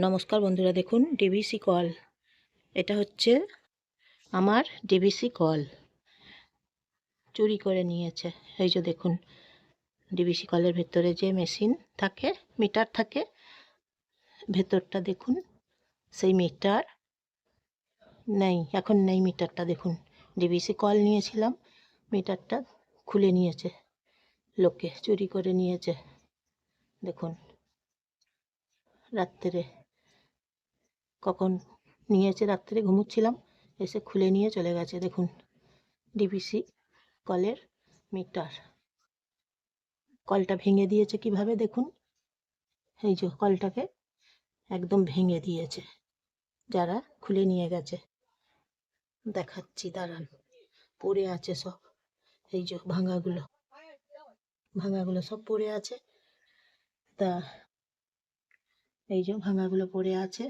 নমস্কার বন্ধুরা, দেখুন ডিভিসি কল। এটা হচ্ছে আমার ডিভিসি কল, চুরি করে নিয়েছে। এই যে দেখুন, ডিভিসি কলের ভেতরে যে মেশিন থাকে, মিটার থাকে, ভেতরটা দেখুন, সেই মিটার নেই, এখন নেই মিটারটা। দেখুন, ডিভিসি কল নিয়েছিলাম, মিটারটা খুলে নিয়েছে, লোকে চুরি করে নিয়েছে। দেখুন, রাত্রে কখন নিয়েছে, রাত্রে ঘুমোচ্ছিলাম, এসে খুলে নিয়ে চলে গেছে। দেখুন, ডিভিসি কলের মিটার, কলটা ভেঙে দিয়েছে কিভাবে দেখুন। এই যে কলটাকে একদম ভেঙে দিয়েছে, যারা খুলে নিয়ে গেছে। দেখাচ্ছি, দাঁড়ান, পড়ে আছে সব। এই যে ভাঙাগুলো সব পড়ে আছে। তা এই যে ভাঙাগুলো পড়ে আছে।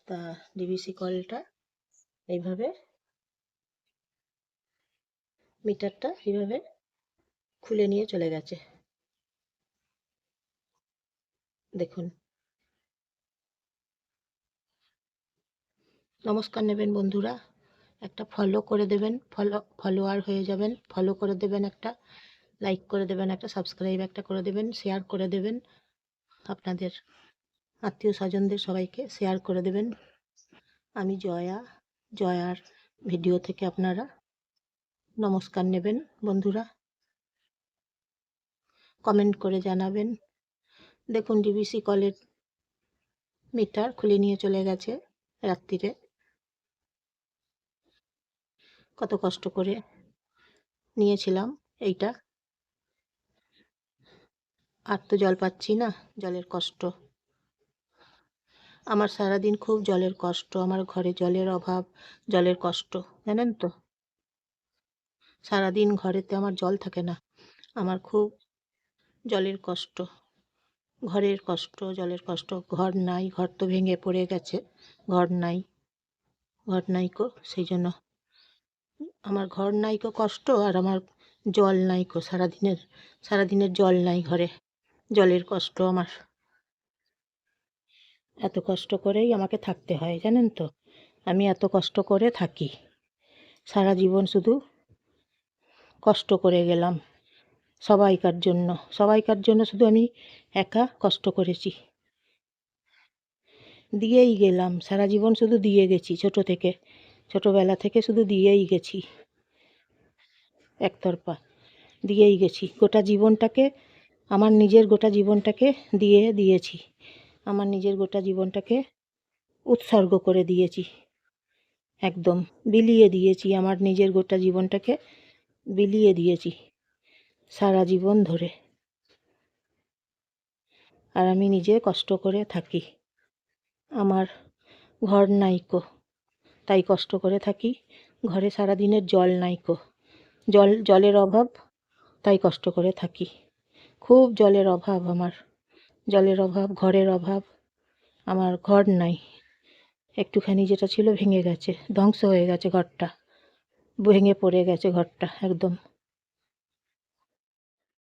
তা ডিভিসি কলটা এইভাবে, মিটারটা এইভাবে খুলে নিয়ে চলে গেছে। দেখুন, নমস্কার নেবেন বন্ধুরা, একটা ফলো করে দেবেন, ফলোয়ার হয়ে যাবেন, ফলো করে দেবেন, একটা লাইক করে দেবেন, একটা সাবস্ক্রাইব একটা করে দেবেন, শেয়ার করে দেবেন, আপনাদের আত্মীয় স্বজনদের সবাইকে শেয়ার করে দেবেন। আমি জয়ার ভিডিও থেকে আপনারা নমস্কার নেবেন বন্ধুরা, কমেন্ট করে জানাবেন। দেখুন, ডিভিসি কলের মিটার খুলে নিয়ে চলে গেছে রাত্রিরে। কত কষ্ট করে নিয়েছিলাম এইটা, আর তো জল পাচ্ছি না, জলের কষ্ট। আমার সারাদিন খুব জলের কষ্ট, আমার ঘরে জলের অভাব, জলের কষ্ট, জানেন তো। সারাদিন ঘরেতে আমার জল থাকে না, আমার খুব জলের কষ্ট, ঘরের কষ্ট, জলের কষ্ট। ঘর নাই, ঘর তো ভেঙে পড়ে গেছে, ঘর নাইকো, সেই জন্য আমার ঘর নাইকো কষ্ট, আর আমার জল নাইকো, সারাদিনের জল নাই ঘরে, জলের কষ্ট আমার। এত কষ্ট করেই আমাকে থাকতে হয়, জানেন তো। আমি এত কষ্ট করে থাকি, সারা জীবন শুধু কষ্ট করে গেলাম সবাইকার জন্য শুধু আমি একা কষ্ট করেছি, দিয়েই গেলাম সারা জীবন, শুধু দিয়ে গেছি। ছোটোবেলা থেকে শুধু দিয়েই গেছি, একতরফা দিয়েই গেছি। গোটা জীবনটাকে, আমার নিজের গোটা জীবনটাকে দিয়েছি, আমার নিজের গোটা জীবনটাকে উৎসর্গ করে দিয়েছি, একদম বিলিয়ে দিয়েছি, আমার নিজের গোটা জীবনটাকে বিলিয়ে দিয়েছি সারা জীবন ধরে। আর আমি নিজে কষ্ট করে থাকি, আমার ঘর নাইকো, তাই কষ্ট করে থাকি। ঘরে সারাদিনের জল নাইকো, জলের অভাব, তাই কষ্ট করে থাকি। খুব জলের অভাব আমার, জলের অভাব, ঘরের অভাব। আমার ঘর নাই, একটুখানি যেটা ছিল ভেঙে গেছে, ধ্বংস হয়ে গেছে ঘরটা, ভেঙে পড়ে গেছে ঘরটা একদম।